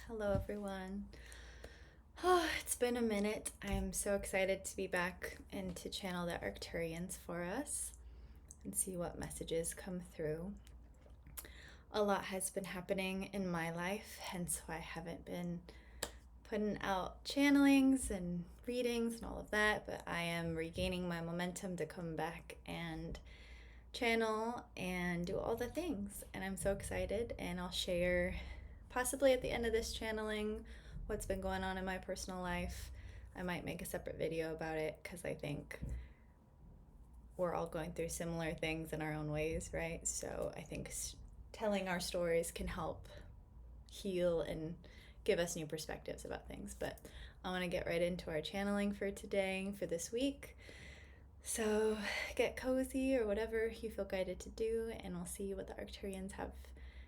Hello, everyone. Oh, it's been a minute. I'm so excited to be back and to channel the Arcturians for us and see what messages come through. A lot has been happening in my life, hence why I haven't been putting out channelings and readings and all of that, but I am regaining my momentum to come back and channel and do all the things, and I'm so excited. And I'll share possibly at the end of this channeling what's been going on in my personal life. I might make a separate video about it because I think we're all going through similar things in our own ways, right? So I think telling our stories can help heal and give us new perspectives about things. But I want to get right into our channeling for today, for this week. So get cozy or whatever you feel guided to do, and we'll see what the Arcturians have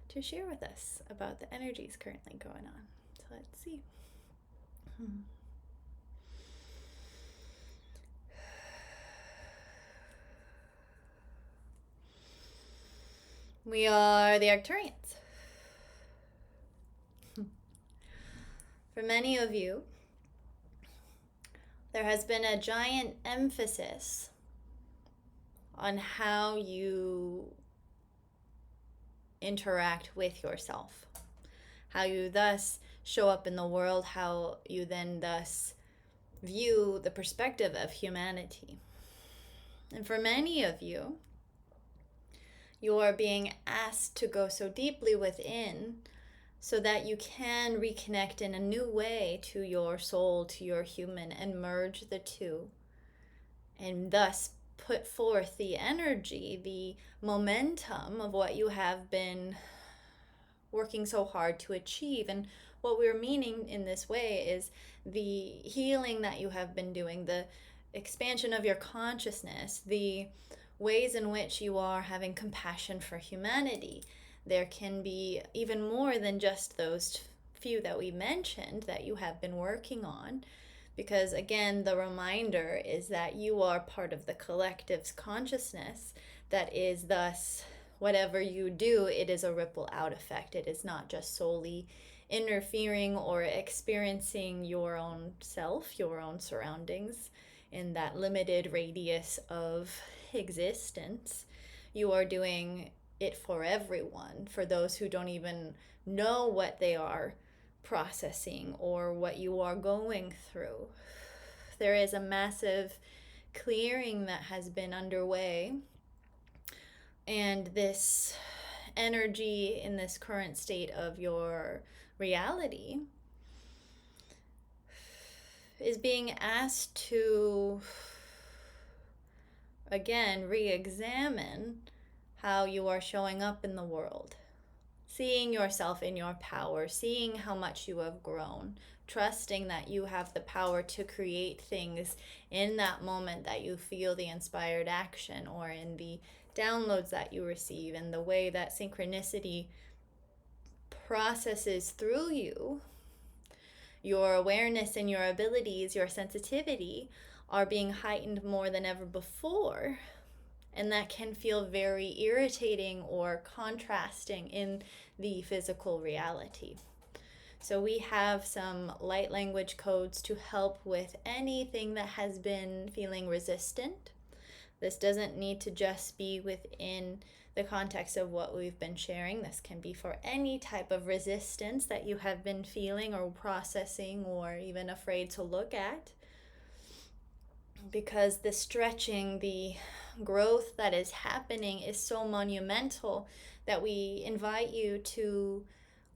to share with us about the energies currently going on. So let's see. We are the Arcturians. For many of you, there has been a giant emphasis on how you interact with yourself, how you thus show up in the world, how you then thus view the perspective of humanity. And for many of you, you are being asked to go so deeply within so that you can reconnect in a new way to your soul, to your human, and merge the two, and thus put forth the energy, the momentum of what you have been working so hard to achieve. And what we're meaning in this way is the healing that you have been doing, the expansion of your consciousness, the ways in which you are having compassion for humanity. There can be even more than just those few that we mentioned that you have been working on. Because again, the reminder is that you are part of the collective's consciousness that is thus, whatever you do, it is a ripple out effect. It is not just solely interfering or experiencing your own self, your own surroundings in that limited radius of existence. You are doing it for everyone, for those who don't even know what they are processing or what you are going through. There is a massive clearing that has been underway, and this energy in this current state of your reality is being asked to again re-examine how you are showing up in the world, seeing yourself in your power, seeing how much you have grown, trusting that you have the power to create things in that moment that you feel the inspired action, or in the downloads that you receive, and the way that synchronicity processes through you. Your awareness and your abilities, your sensitivity are being heightened more than ever before. And that can feel very irritating or contrasting in the physical reality. So we have some light language codes to help with anything that has been feeling resistant. This doesn't need to just be within the context of what we've been sharing. This can be for any type of resistance that you have been feeling or processing or even afraid to look at. Because the stretching, the growth that is happening is so monumental that we invite you to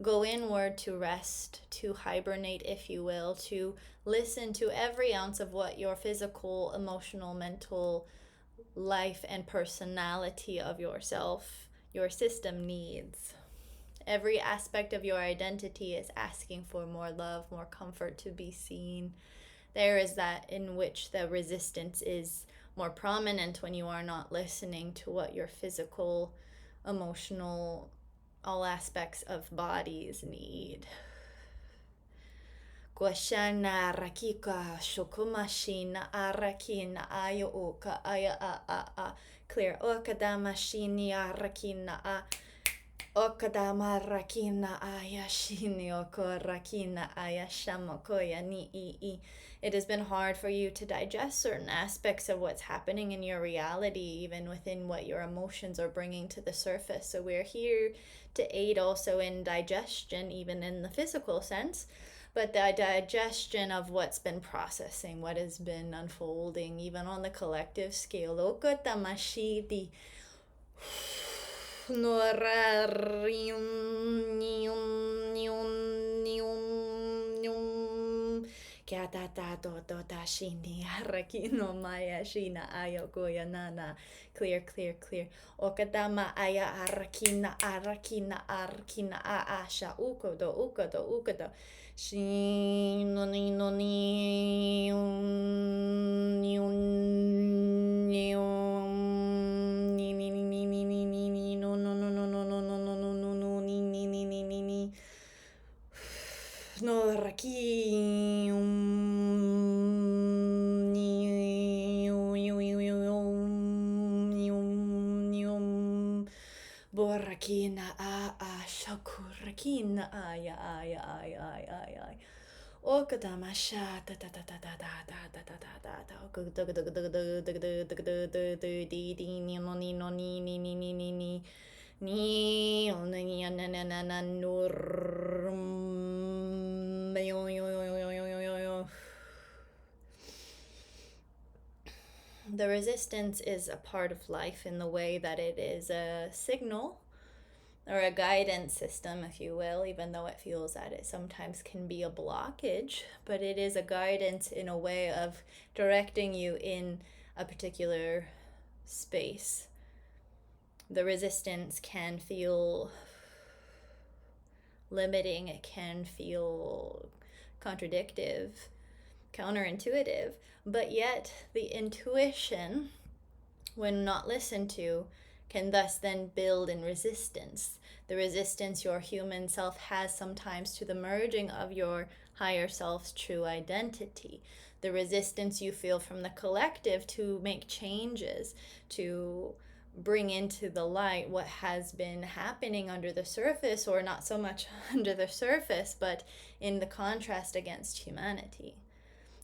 go inward, to rest, to hibernate, if you will, to listen to every ounce of what your physical, emotional, mental life and personality of yourself, your system needs. Every aspect of your identity is asking for more love, more comfort, to be seen. There is that in which the resistance is more prominent when you are not listening to what your physical, emotional, all aspects of bodies need. Kwashana rakika shokumashina arakina aya oka aya a. Clear okadamashini arakina a. Okadama rakina aya shini oko rakina aya shamokoya ni I. It has been hard for you to digest certain aspects of what's happening in your reality, even within what your emotions are bringing to the surface. So we're here to aid also in digestion, even in the physical sense, but the digestion of what's been processing, what has been unfolding, even on the collective scale. Okotamashiti. Clear, clear, clear. Okadama aya arakina arakina arakina aasha ukodo ukodo ukodo. Shin no ni no ni no raki borakina a shakurakina aya aya aya aya aya okadama sha ta ta ta ta ta ta ta ta ta ta ta ta ni no ni no ni ni ni ni ni ni ni ni na na na na nur the resistance is a part of life in the way that it is a signal or a guidance system, if you will, even though it feels that it sometimes can be a blockage, but it is a guidance in a way of directing you in a particular space. The resistance can feel limiting, it can feel contradictive, counterintuitive, but yet the intuition, when not listened to, can thus then build in resistance. The resistance your human self has sometimes to the merging of your higher self's true identity. The resistance you feel from the collective to make changes, to bring into the light what has been happening under the surface, or not so much under the surface, but in the contrast against humanity.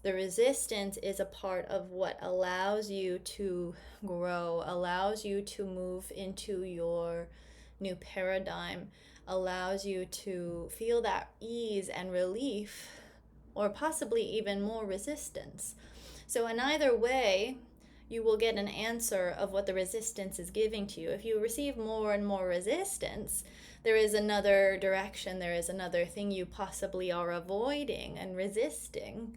The resistance is a part of what allows you to grow, allows you to move into your new paradigm, allows you to feel that ease and relief, or possibly even more resistance. So in either way, you will get an answer of what the resistance is giving to you. If you receive more and more resistance, there is another direction, there is another thing you possibly are avoiding and resisting.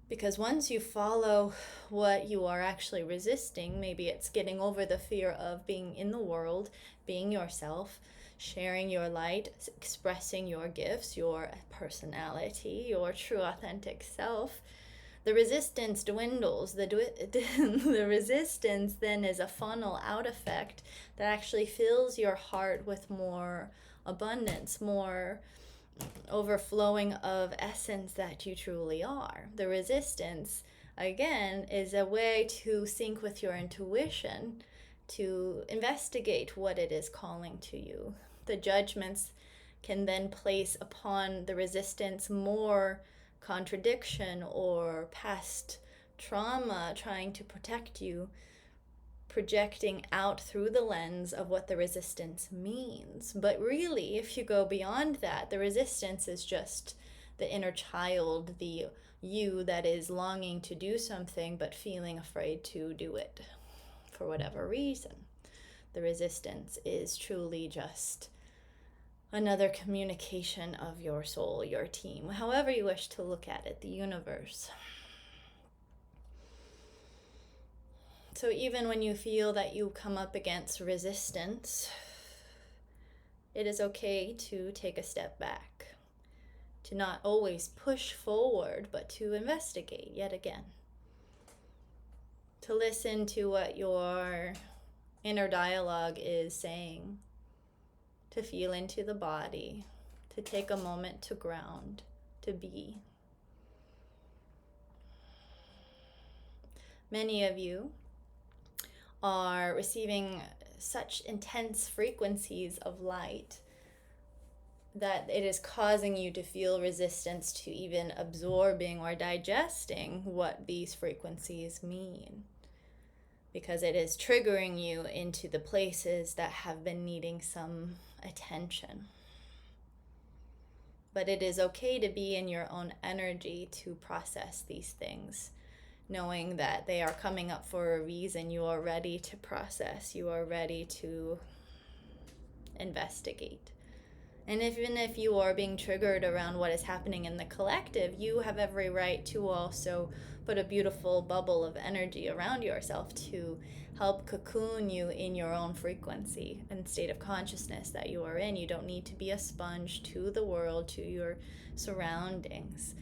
Because once you follow what you are actually resisting, maybe it's getting over the fear of being in the world, being yourself, sharing your light, expressing your gifts, your personality, your true authentic self, the resistance dwindles. The resistance then is a funnel out effect that actually fills your heart with more abundance, more overflowing of essence that you truly are. The resistance, again, is a way to sync with your intuition, to investigate what it is calling to you. The judgments can then place upon the resistance more contradiction or past trauma trying to protect you, projecting out through the lens of what the resistance means. But really, if you go beyond that, the resistance is just the inner child, the you that is longing to do something but feeling afraid to do it for whatever reason. The resistance is truly just another communication of your soul, your team, however you wish to look at it, the universe. So even when you feel that you come up against resistance, it is okay to take a step back, to not always push forward, but to investigate yet again, to listen to what your inner dialogue is saying, to feel into the body, to take a moment to ground, to be. Many of you are receiving such intense frequencies of light that it is causing you to feel resistance to even absorbing or digesting what these frequencies mean, because it is triggering you into the places that have been needing some attention. But it is okay to be in your own energy to process these things, knowing that they are coming up for a reason. You are ready to process. You are ready to investigate. And even if you are being triggered around what is happening in the collective, you have every right to also put a beautiful bubble of energy around yourself to help cocoon you in your own frequency and state of consciousness that you are in. You don't need to be a sponge to the world, to your surroundings.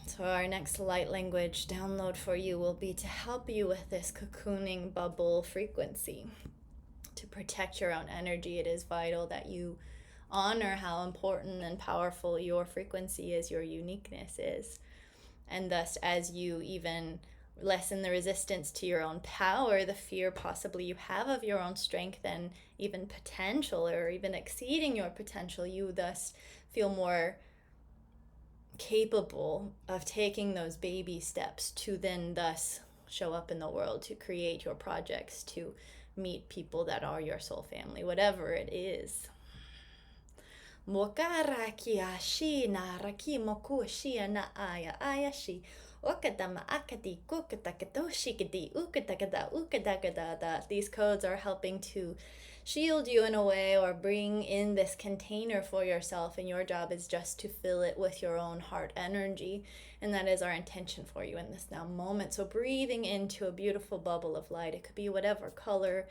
So our next light language download for you will be to help you with this cocooning bubble frequency. To protect your own energy, it is vital that you honor how important and powerful your frequency is, your uniqueness is. And thus, as you even lessen the resistance to your own power, the fear possibly you have of your own strength and even potential, or even exceeding your potential, you thus feel more capable of taking those baby steps to then thus show up in the world, to create your projects, to meet people that are your soul family, whatever it is. Mokaraki ashi na raki moku shi na aya ayashi okadama akati kukatakatoshi kadi ukatakada ukadagada. These codes are helping to shield you in a way, or bring in this container for yourself, and your job is just to fill it with your own heart energy, and that is our intention for you in this now moment. So breathing into a beautiful bubble of light. It could be whatever color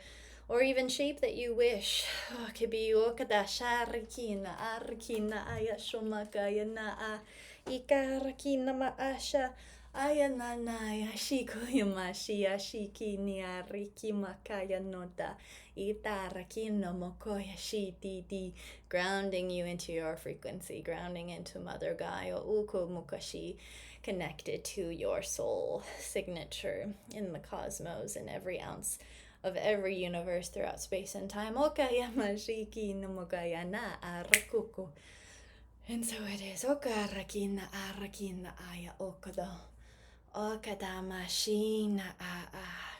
or even shape that you wish. It could be okada sharikina arkina ayashomakaya na ikarakina maasha ayananaya shikoyamashi ashiki niariki makaya nota itarakina mokoya shititi. Grounding you into your frequency, grounding into Mother Gaia uko mukashi, connected to your soul signature in the cosmos, in every ounce of every universe throughout space and time. Okayamashiki namokaya na arakuko. And so it is. Okarakina arakina aya okado. Okadamashina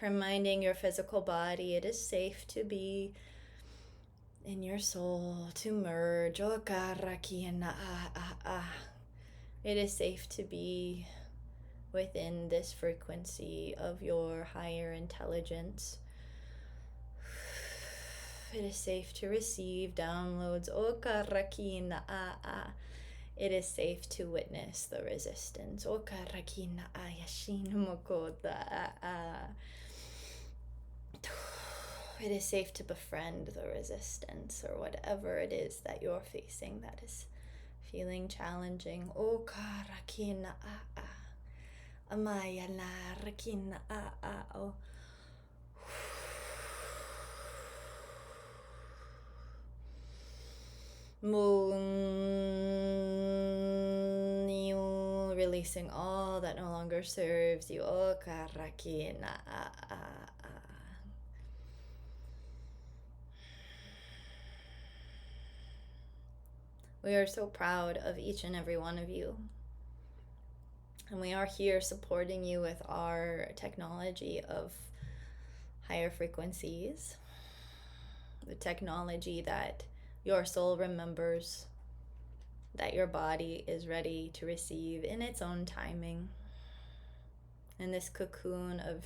reminding your physical body it is safe to be in your soul, to merge. Okarakina it is safe to be within this frequency of your higher intelligence. It is safe to receive downloads. Okarakina It is safe to witness the resistance. Okarakina ayashina mokoda It is safe to befriend the resistance, or whatever it is that you're facing that is feeling challenging. Okarakina amaya na rakina oh. You releasing all that no longer serves you. We are so proud of each and every one of you. And we are here supporting you with our technology of higher frequencies. The technology that your soul remembers, that your body is ready to receive in its own timing. And this cocoon of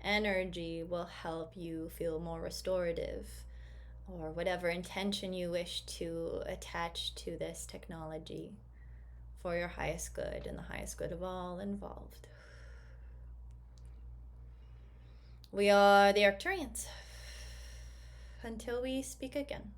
energy will help you feel more restorative, or whatever intention you wish to attach to this technology for your highest good and the highest good of all involved. We are the Arcturians. Until we speak again.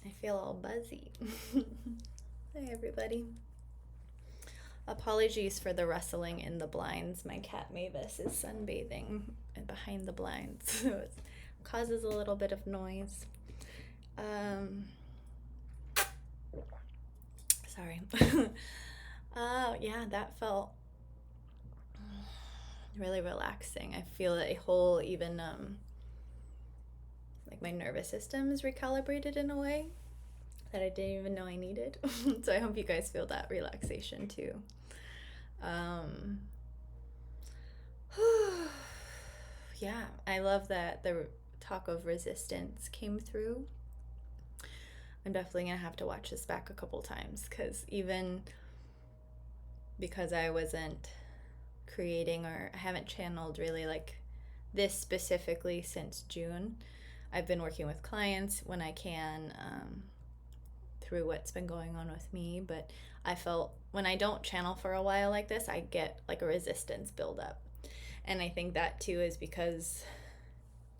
I feel all buzzy. Hi, everybody. Apologies for the rustling in the blinds. My cat Mavis is sunbathing behind the blinds, so it causes a little bit of noise. Sorry. Yeah, that felt really relaxing. I feel a whole, even like my nervous system is recalibrated in a way that I didn't even know I needed. So I hope you guys feel that relaxation too. Yeah, I love that the talk of resistance came through. I'm definitely gonna have to watch this back a couple times, because even because I wasn't creating, or I haven't channeled really like this specifically since June, I've been working with clients when I can, through what's been going on with me. But I felt when I don't channel for a while like this, I get like a resistance buildup. And I think that too is because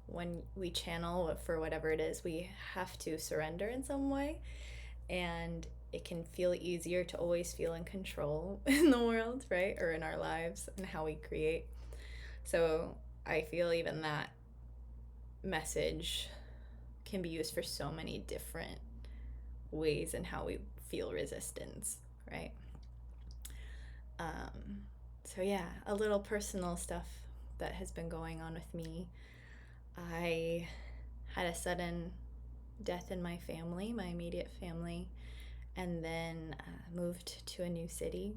when we channel for whatever it is, we have to surrender in some way. And it can feel easier to always feel in control in the world, right? Or in our lives and how we create. So I feel even that message can be used for so many different ways in how we feel resistance, right? So yeah, a little personal stuff that has been going on with me. I had a sudden death in my family, my immediate family, and then moved to a new city.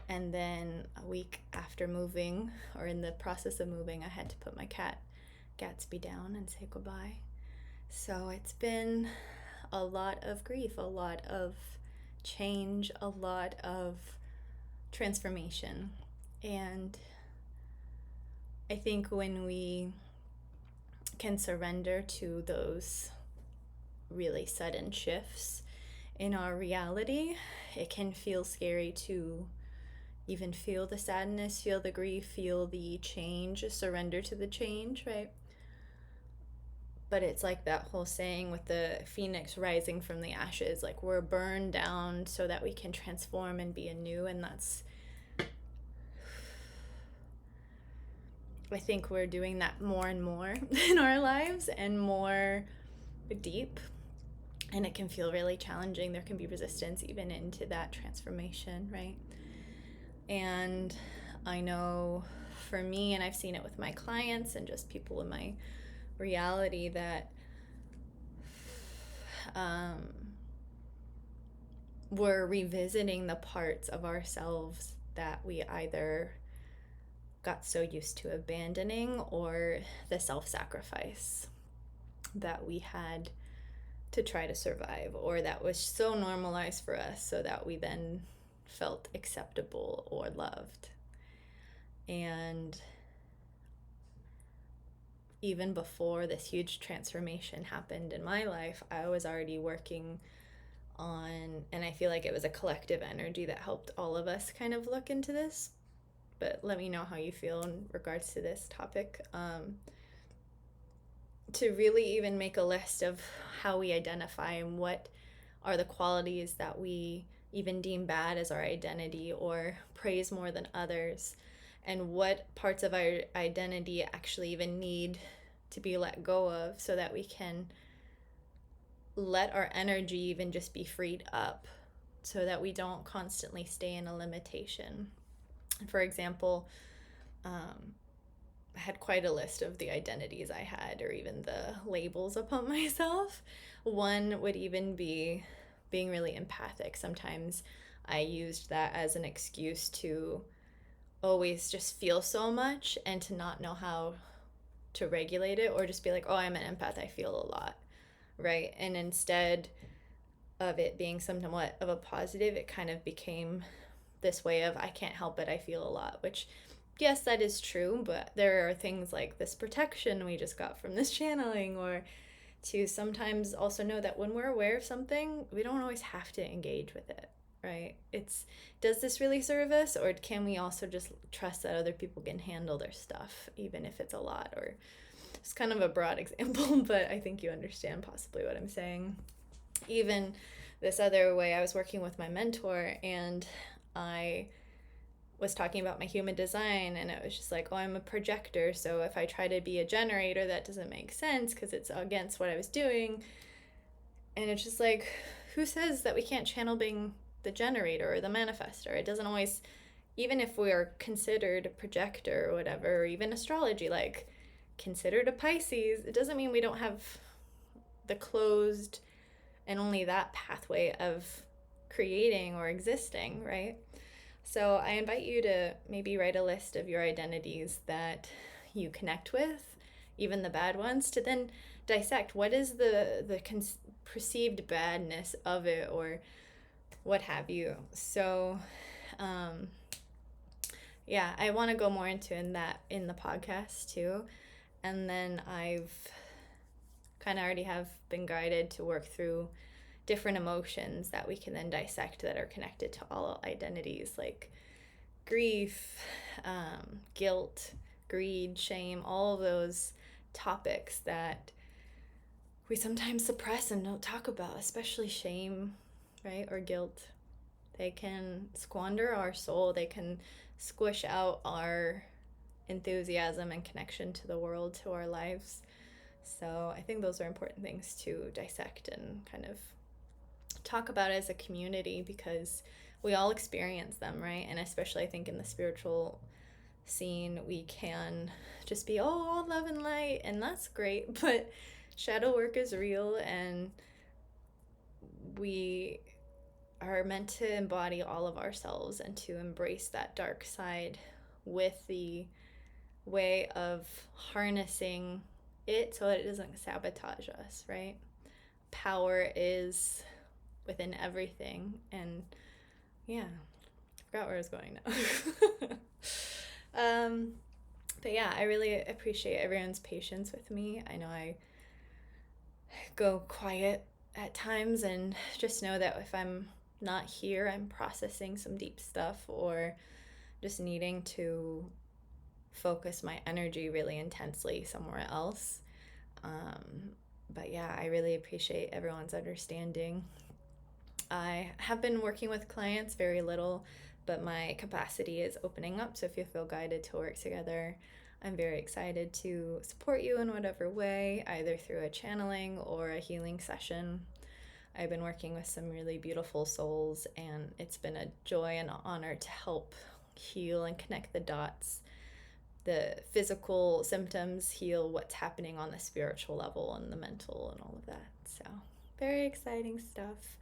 And then a week after moving, or in the process of moving, I had to put my cat Gatsby down and say goodbye. So it's been a lot of grief, a lot of change, a lot of transformation. And I think when we can surrender to those really sudden shifts in our reality, it can feel scary to even feel the sadness, feel the grief, feel the change, surrender to the change, right? But it's like that whole saying with the phoenix rising from the ashes, like we're burned down so that we can transform and be anew. And that's, I think we're doing that more and more in our lives, and more deep. And it can feel really challenging. There can be resistance even into that transformation, right? And I know for me, and I've seen it with my clients and just people in my reality, that we're revisiting the parts of ourselves that we either got so used to abandoning, or the self-sacrifice that we had to try to survive, or that was so normalized for us so that we then felt acceptable or loved. And even before this huge transformation happened in my life, I was already working on, and I feel like it was a collective energy that helped all of us kind of look into this. But let me know how you feel in regards to this topic. To really even make a list of how we identify and what are the qualities that we even deem bad as our identity or praise more than others, and what parts of our identity actually even need to be let go of, so that we can let our energy even just be freed up, so that we don't constantly stay in a limitation. For example, I had quite a list of the identities I had, or even the labels upon myself. One would even be being really empathic. Sometimes I used that as an excuse to always just feel so much and to not know how to regulate it, or just be like, oh, I'm an empath, I feel a lot, right? And instead of it being somewhat of a positive, it kind of became this way of, I can't help it, I feel a lot, which, yes, that is true, but there are things like this protection we just got from this channeling, or to sometimes also know that when we're aware of something, we don't always have to engage with it, right? It's, does this really serve us, or can we also just trust that other people can handle their stuff, even if it's a lot? Or it's kind of a broad example, but I think you understand possibly what I'm saying. Even this other way, I was working with my mentor, and I was talking about my human design, and it was just like, oh, I'm a projector, so if I try to be a generator, that doesn't make sense because it's against what I was doing. And it's just like, who says that we can't channel being the generator or the manifester? It doesn't always, even if we are considered a projector or whatever, or even astrology, like considered a Pisces, it doesn't mean we don't have the closed and only that pathway of creating or existing, right? So I invite you to maybe write a list of your identities that you connect with, even the bad ones, to then dissect what is the perceived badness of it or what have you. So yeah, I want to go more into that in the podcast too. And then I've kind of already have been guided to work through different emotions that we can then dissect that are connected to all identities, like grief, guilt, greed, shame, all of those topics that we sometimes suppress and don't talk about, especially shame, right, or guilt. They can squander our soul. They can squish out our enthusiasm and connection to the world, to our lives. So I think those are important things to dissect and kind of talk about as a community, because we all experience them, right? And especially I think in the spiritual scene, we can just be, all love and light, and that's great, but shadow work is real, and we are meant to embody all of ourselves and to embrace that dark side with the way of harnessing it so that it doesn't sabotage us, right? Power is within everything. And yeah, I forgot where I was going now. But yeah, I really appreciate everyone's patience with me. I know I go quiet at times, and just know that if I'm not here, I'm processing some deep stuff or just needing to focus my energy really intensely somewhere else. But yeah, I really appreciate everyone's understanding. I have been working with clients very little, but my capacity is opening up. So if you feel guided to work together, I'm very excited to support you in whatever way, either through a channeling or a healing session. I've been working with some really beautiful souls, and it's been a joy and honor to help heal and connect the dots. The physical symptoms heal what's happening on the spiritual level and the mental and all of that. So very exciting stuff.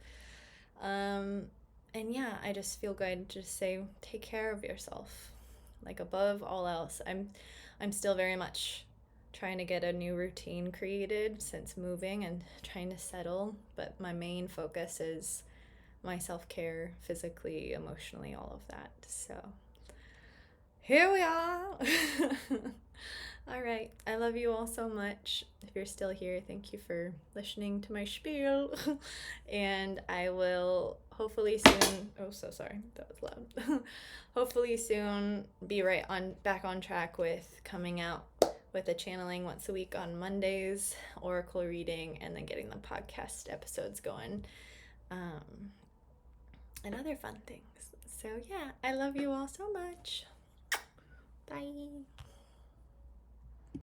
And yeah, I just feel good to just say, take care of yourself. Like above all else, I'm still very much trying to get a new routine created since moving and trying to settle. But my main focus is my self-care, physically, emotionally, all of that. So here we are. All right. I love you all so much. If you're still here, thank you for listening to my spiel. And I will hopefully soon, oh, so sorry, that was loud. Hopefully soon be back on track with coming out with a channeling once a week on Mondays, oracle reading, and then getting the podcast episodes going. And other fun things. So yeah, I love you all so much. Bye.